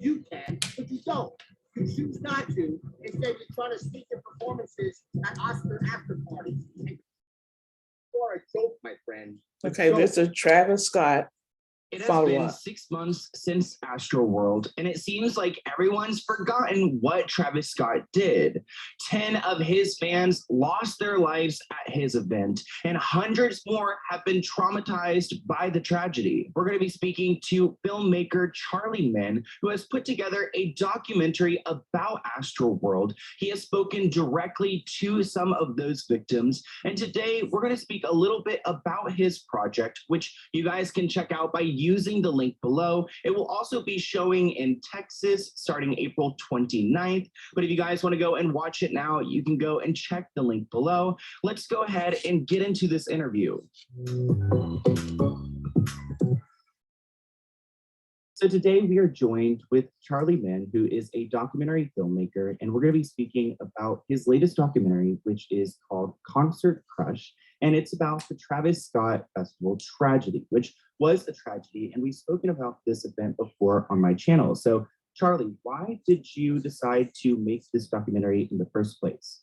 You can, but you don't. You choose not to. Instead, you're trying to sneak in performances at Oscar after parties. You're a joke, my friend. Okay, this is Travis Scott. It has Follow been up. 6 months since ASTROWORLD, and it seems like everyone's forgotten what Travis Scott did. 10 of his fans lost their lives at his event, and hundreds more have been traumatized by the tragedy. We're going to be speaking to filmmaker Charlie Min, who has put together a documentary about ASTROWORLD. He has spoken directly to some of those victims, and today we're going to speak a little bit about his project, which you guys can check out by using the link below. It will also be showing in Texas starting April 29th. But if you guys want to go and watch it now, you can go and check the link below. Let's go ahead and get into this interview. So today we are joined with Charlie Min, who is a documentary filmmaker, and we're going to be speaking about his latest documentary, which is called Concert Crush, and it's about the Travis Scott Festival tragedy, which was a tragedy, and we've spoken about this event before on my channel. So Charlie, why did you decide to make this documentary in the first place?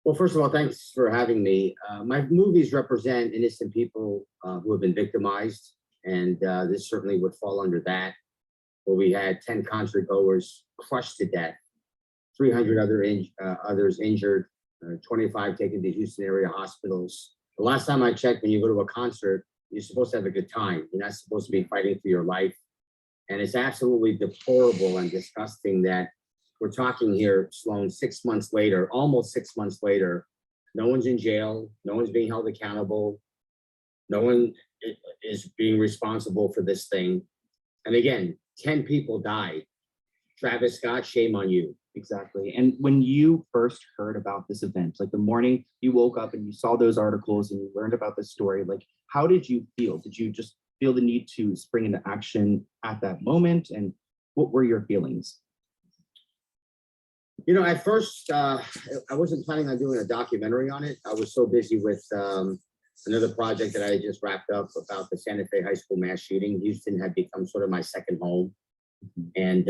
Well, first of all, thanks for having me. My movies represent innocent people who have been victimized, and this certainly would fall under that, where we had 10 concert goers crushed to death, 300 others injured, 25 taken to Houston area hospitals. The last time I checked, when you go to a concert, you're supposed to have a good time. You're not supposed to be fighting for your life. And it's absolutely deplorable and disgusting that we're talking here, Sloan, 6 months later, almost 6 months later, no one's in jail, no one's being held accountable, no one is being responsible for this thing. And again, 10 people died. Travis Scott, shame on you. Exactly. And when you first heard about this event, like the morning you woke up and you saw those articles and you learned about this story, like how did you feel? Did you just feel the need to spring into action at that moment? And what were your feelings? You know, at first, I wasn't planning on doing a documentary on it. I was so busy with another project that I had just wrapped up about the Santa Fe High School mass shooting. Houston had become sort of my second home. And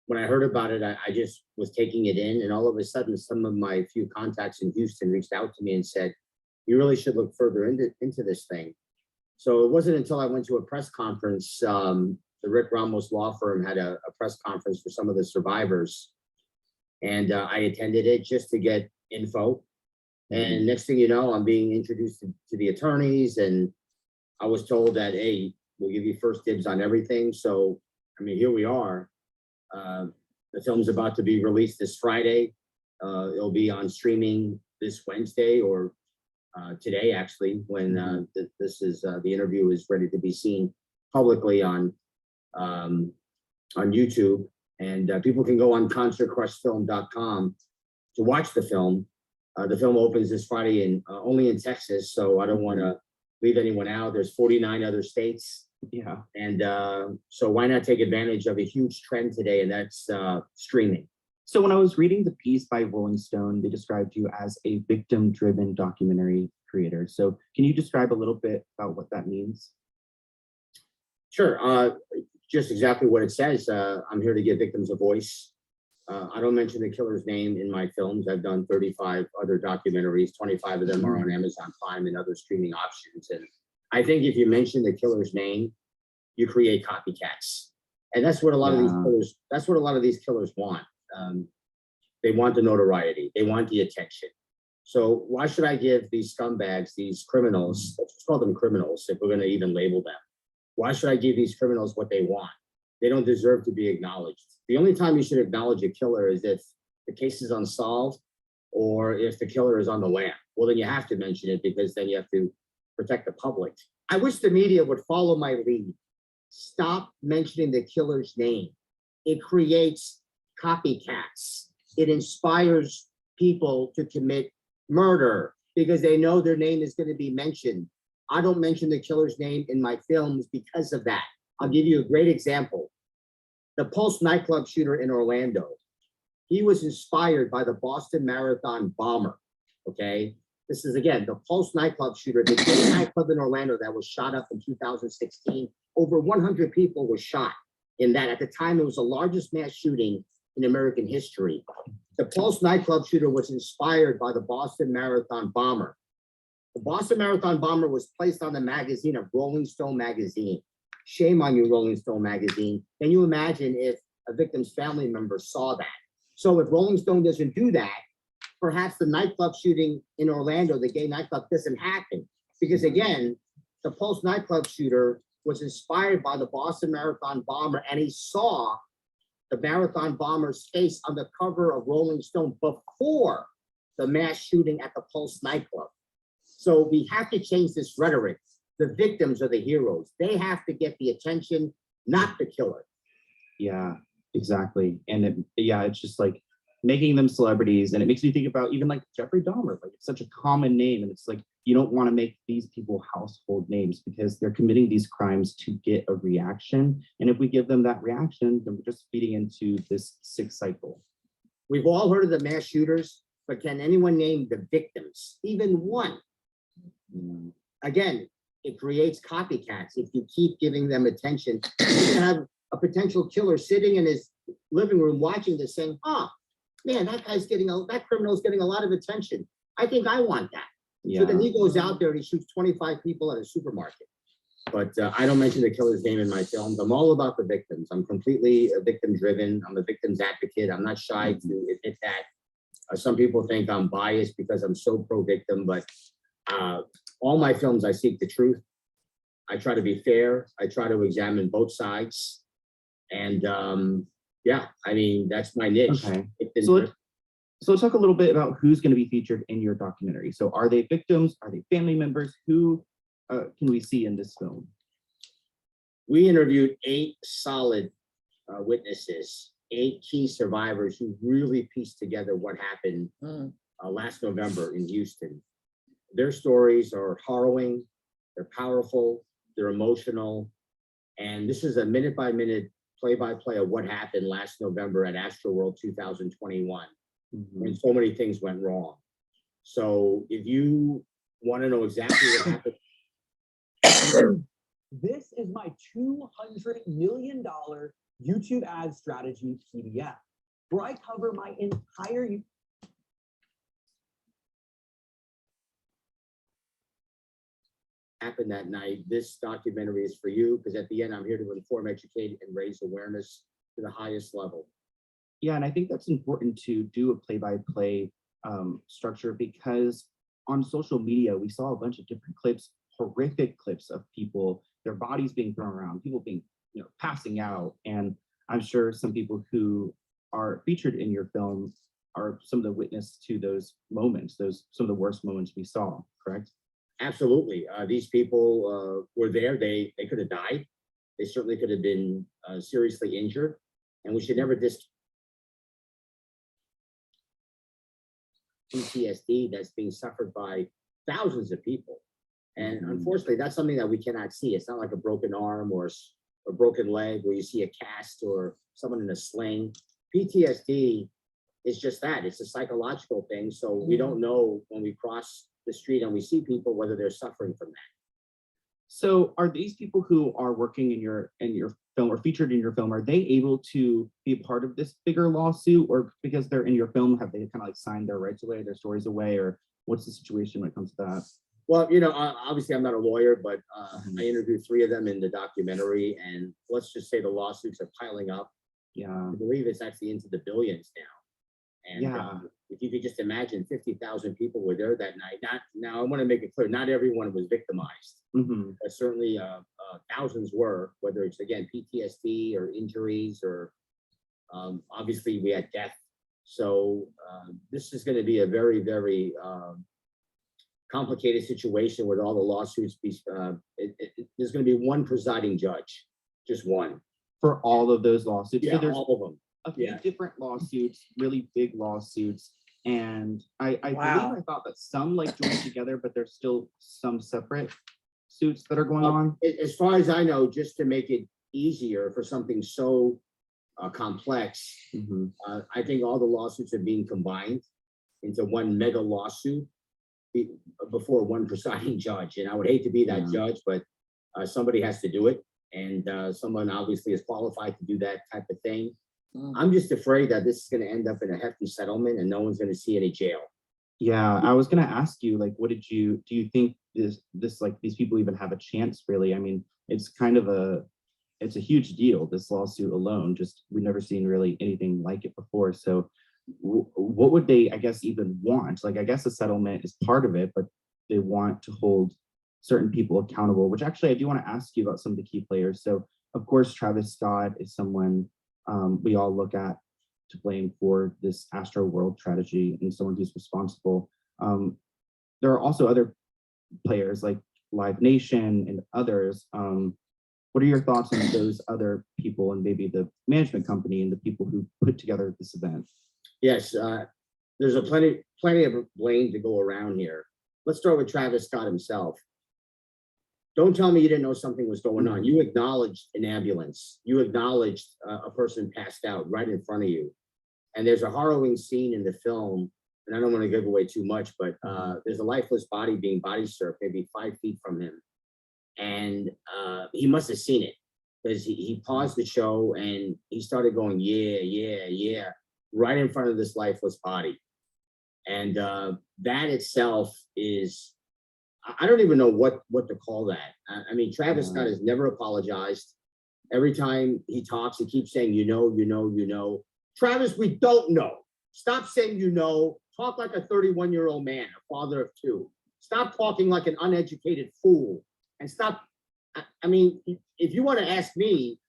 when I heard about it, I just was taking it in. And all of a sudden, some of my few contacts in Houston reached out to me and said, you really should look further into this thing. So it wasn't until I went to a press conference, the Rick Ramos law firm had a press conference for some of the survivors. And I attended it just to get info. And next thing you know, I'm being introduced to the attorneys, and I was told that, hey, we'll give you first dibs on everything. So, I mean, here we are. The film's about to be released this Friday. It'll be on streaming this Wednesday, or today, actually, when the interview is ready to be seen publicly on YouTube. And people can go on concertcrushfilm.com to watch the film. The film opens this Friday only in Texas, so I don't want to leave anyone out. There's 49 other states. Yeah. And so why not take advantage of a huge trend today, and that's streaming. So when I was reading the piece by Rolling Stone, they described you as a victim-driven documentary creator. So can you describe a little bit about what that means? Sure. Just exactly what it says. I'm here to give victims a voice. I don't mention the killer's name in my films. I've done 35 other documentaries. 25 of them are on Amazon Prime and other streaming options. And I think if you mention the killer's name, you create copycats. And that's what a lot of these killers want. They want the notoriety. They want the attention. So why should I give these scumbags, these criminals, let's just call them criminals if we're going to even label them? Why should I give these criminals what they want? They don't deserve to be acknowledged. The only time you should acknowledge a killer is if the case is unsolved or if the killer is on the lam. Well, then you have to mention it, because then you have to protect the public. I wish the media would follow my lead. Stop mentioning the killer's name. It creates copycats. It inspires people to commit murder because they know their name is going to be mentioned. I don't mention the killer's name in my films because of that. I'll give you a great example. The Pulse nightclub shooter in Orlando, he was inspired by the Boston Marathon bomber, okay? This is, again, the Pulse nightclub shooter, the gay nightclub in Orlando that was shot up in 2016. Over 100 people were shot. in that at the time it was the largest mass shooting in American history. The Pulse nightclub shooter was inspired by the Boston Marathon bomber. The Boston Marathon bomber was placed on the magazine of Rolling Stone magazine. Shame on you, Rolling Stone magazine. Can you imagine if a victim's family member saw that? So if Rolling Stone doesn't do that, perhaps the nightclub shooting in Orlando, the gay nightclub, doesn't happen. Because again, the Pulse nightclub shooter was inspired by the Boston Marathon bomber, and he saw the marathon bomber's face on the cover of Rolling Stone before the mass shooting at the Pulse nightclub. So we have to change this rhetoric. The victims are the heroes. They have to get the attention, not the killer. Yeah, exactly. And it's just like making them celebrities. And it makes me think about even like Jeffrey Dahmer, like it's such a common name. And it's like, you don't want to make these people household names because they're committing these crimes to get a reaction. And if we give them that reaction, then we're just feeding into this sick cycle. We've all heard of the mass shooters, but can anyone name the victims? Even one? Again, it creates copycats. If you keep giving them attention, you can have a potential killer sitting in his living room watching this saying, oh, man, that criminal's getting a lot of attention. I think I want that. Yeah. So then he goes out there and he shoots 25 people at a supermarket. But I don't mention the killer's name in my films. I'm all about the victims. I'm completely victim driven. I'm a victim's advocate. I'm not shy to admit that. Some people think I'm biased because I'm so pro victim, but all my films, I seek the truth. I try to be fair. I try to examine both sides. And yeah, I mean, that's my niche. Okay. So let's talk a little bit about who's going to be featured in your documentary. So are they victims? Are they family members? Who can we see in this film? We interviewed 8 solid witnesses, 8 key survivors who really pieced together what happened last November in Houston. Their stories are harrowing, they're powerful, they're emotional, and this is a minute-by-minute play-by-play of what happened last November at ASTROWORLD 2021, when so many things went wrong. So if you want to know exactly what happened, this is my $200 million YouTube ad strategy PDF, where I cover my entire happened that night. This documentary is for you because at the end, I'm here to inform, educate, and raise awareness to the highest level. Yeah, and I think that's important to do a play-by-play structure because on social media, we saw a bunch of different clips, horrific clips of people, their bodies being thrown around, people being, passing out. And I'm sure some people who are featured in your film are some of the witness to those moments, some of the worst moments we saw, correct? Absolutely. These people were there. They could have died. They certainly could have been seriously injured. And we should never PTSD that's being suffered by thousands of people. And unfortunately, that's something that we cannot see. It's not like a broken arm or a broken leg where you see a cast or someone in a sling. PTSD is just that. It's a psychological thing. So we don't know when we cross the street and we see people whether they're suffering from that. So are these people who are working in your film or featured in your film, are they able to be a part of this bigger lawsuit, or because they're in your film, have they kind of like signed their rights away, their stories away, or what's the situation when it comes to that? Well, obviously I'm not a lawyer, but I interviewed 3 of them in the documentary, and let's just say the lawsuits are piling up. Yeah, I believe it's actually into the billions now. And if you could just imagine 50,000 people were there that night. Now I want to make it clear, not everyone was victimized. But certainly thousands were, whether it's, again, PTSD or injuries or obviously we had death. So this is going to be a very, very complicated situation with all the lawsuits. There's going to be one presiding judge, just one. For all of those lawsuits? Yeah, so there's all of them. a few different lawsuits, really big lawsuits. And I believe I thought that some like joined together, but there's still some separate suits that are going on. As far as I know, just to make it easier for something so complex, I think all the lawsuits are being combined into one mega lawsuit before one presiding judge. And I would hate to be that judge, but somebody has to do it. and someone obviously is qualified to do that type of thing. Mm. I'm just afraid that this is going to end up in a hefty settlement and no one's going to see any jail. Yeah, I was gonna ask you, like, do you think this like these people even have a chance, really? I mean, it's kind of it's a huge deal, this lawsuit alone. Just we've never seen really anything like it before. So what would they, I guess, even want? Like, I guess a settlement is part of it, but they want to hold certain people accountable, which actually I do want to ask you about some of the key players. So of course, Travis Scott is someone we all look at to blame for this ASTROWORLD tragedy and someone who's responsible. There are also other players like Live Nation and others. What are your thoughts on those other people and maybe the management company and the people who put together this event? Yes, there's plenty of blame to go around here. Let's start with Travis Scott himself. Don't tell me you didn't know something was going on. You acknowledged an ambulance. You acknowledged a person passed out right in front of you. And there's a harrowing scene in the film, and I don't want to give away too much, but there's a lifeless body being body surfed maybe 5 feet from him. And he must have seen it because he paused the show and he started going, yeah, yeah, yeah, right in front of this lifeless body. And that itself is, I don't even know what to call that. I mean, Travis Scott has never apologized. Every time he talks, he keeps saying, you know. Travis, we don't know. Stop saying you know. Talk like a 31-year-old man, a father of two. Stop talking like an uneducated fool. And stop. I mean, if you want to ask me,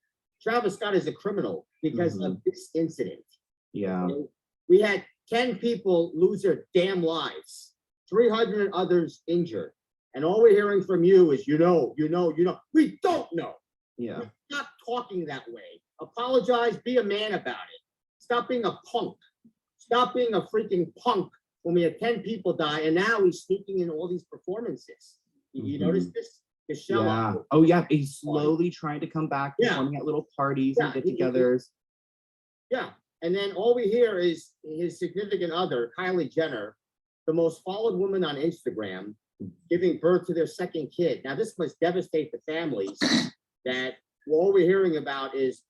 Travis Scott is a criminal because of this incident. Yeah. Okay? We had 10 people lose their damn lives, 300 others injured. And all we're hearing from you is, you know. We don't know. Yeah. Stop talking that way. Apologize, be a man about it. Stop being a punk. Stop being a freaking punk when we had 10 people die, and now he's sneaking in all these performances. You notice this? The show. Yeah. Oh, yeah. He's slowly trying to come back, performing at little parties and get-togethers. Yeah. And then all we hear is his significant other, Kylie Jenner, the most followed woman on Instagram, giving birth to their second kid. Now, this must devastate the families that all we're hearing about is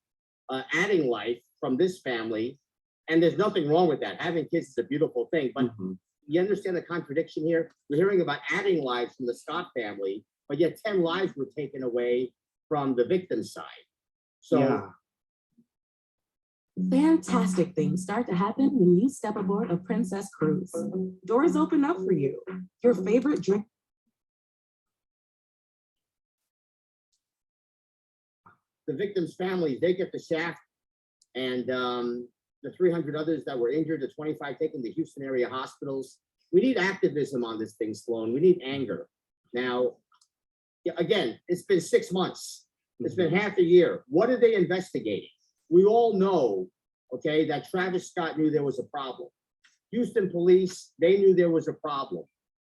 adding life from this family. And there's nothing wrong with that. Having kids is a beautiful thing. But you understand the contradiction here? We're hearing about adding lives from the Scott family, but yet 10 lives were taken away from the victim side. So fantastic things start to happen when you step aboard a Princess cruise. Doors open up for you. Your favorite drink. the victims' families, they get the shaft, and the 300 others that were injured, the 25 taken to Houston area hospitals. We need activism on this thing, Sloan. We need anger. Now, again, it's been 6 months. It's been half a year. What are they investigating? We all know, okay, that Travis Scott knew there was a problem. Houston police, they knew there was a problem.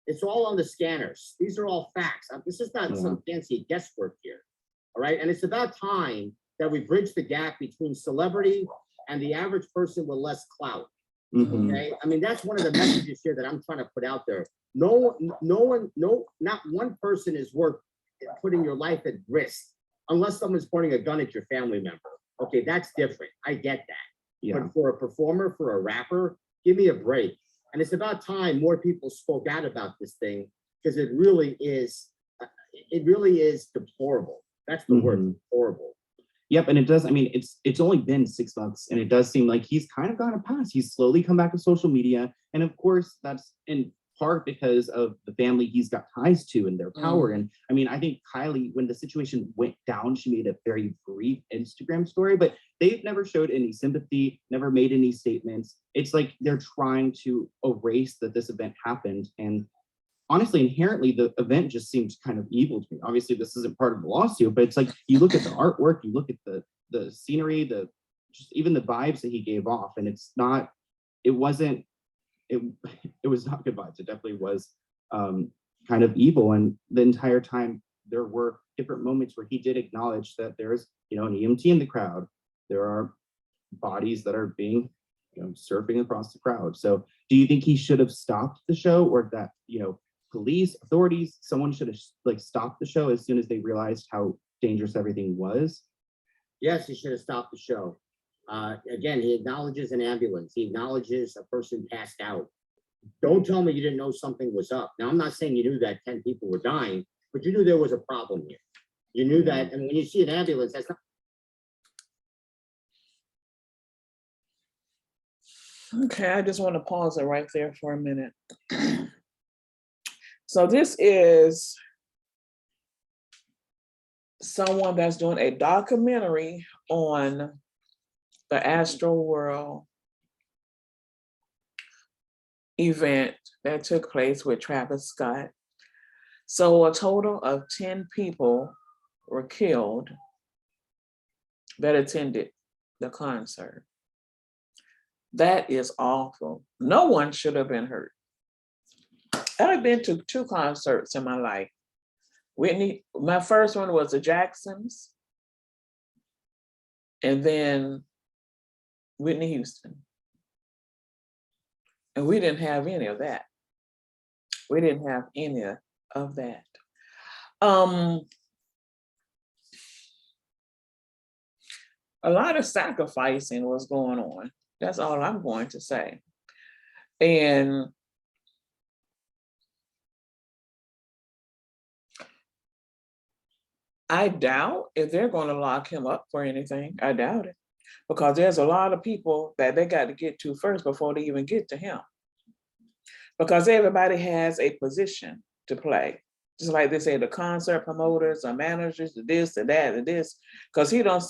It's all on the scanners. These are all facts. This is not some fancy guesswork here, all right? And it's about time that we bridge the gap between celebrity and the average person with less clout, okay? I mean, that's one of the messages here that I'm trying to put out there. Not one person is worth putting your life at risk unless someone's pointing a gun at your family member. Okay, that's different. I get that. Yeah. But for a performer, for a rapper, give me a break. And it's about time more people spoke out about this thing, because it really is deplorable. That's the word, deplorable. Yep, and it does. I mean, it's only been 6 months, and it does seem like he's kind of gone a pass. He's slowly come back to social media, and of course, that's in part because of the family he's got ties to and their power. And I mean, I think Kylie, when the situation went down, she made a very brief Instagram story, but they've never showed any sympathy, never made any statements. It's like they're trying to erase that this event happened. And honestly, inherently, the event just seems kind of evil to me. Obviously, this isn't part of the lawsuit, but it's like you look at the artwork, you look at the scenery, just even the vibes that he gave off, and it was not good vibes. It definitely was kind of evil. And the entire time there were different moments where he did acknowledge that there's, an EMT in the crowd. There are bodies that are being, surfing across the crowd. So do you think he should have stopped the show, or that, police, authorities, someone should have stopped the show as soon as they realized how dangerous everything was? Yes, he should have stopped the show. Again, he acknowledges an ambulance. He acknowledges a person passed out. Don't tell me you didn't know something was up. Now, I'm not saying you knew that 10 people were dying, but you knew there was a problem here. You knew that, and when you see an ambulance, that's not. Okay, I just want to pause it right there for a minute. So this is someone that's doing a documentary on the ASTROWORLD event that took place with Travis Scott. So a total of 10 people were killed that attended the concert. That is awful. No one should have been hurt. I've been to 2 concerts in my life. My first one was the Jacksons, and then Whitney Houston. And we didn't have any of that. We didn't have any of that. A lot of sacrificing was going on. That's all I'm going to say. And I doubt if they're going to lock him up for anything. I doubt it. Because there's a lot of people that they got to get to first before they even get to him. Because everybody has a position to play. Just like they say, the concert promoters, the managers, the this, the that, and this. Because he don't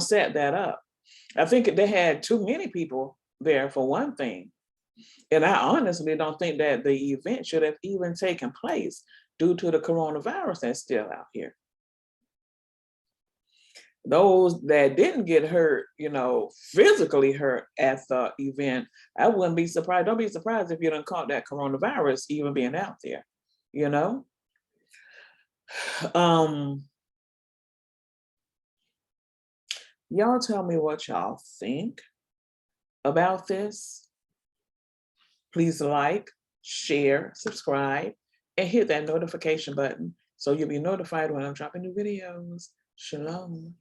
set that up. I think they had too many people there for one thing. And I honestly don't think that the event should have even taken place due to the coronavirus that's still out here. Those that didn't get hurt, physically hurt at the event, I wouldn't be surprised. Don't be surprised if you don't caught that coronavirus even being out there, Y'all tell me what y'all think about this. Please like, share, subscribe, and hit that notification button so you'll be notified when I'm dropping new videos. Shalom.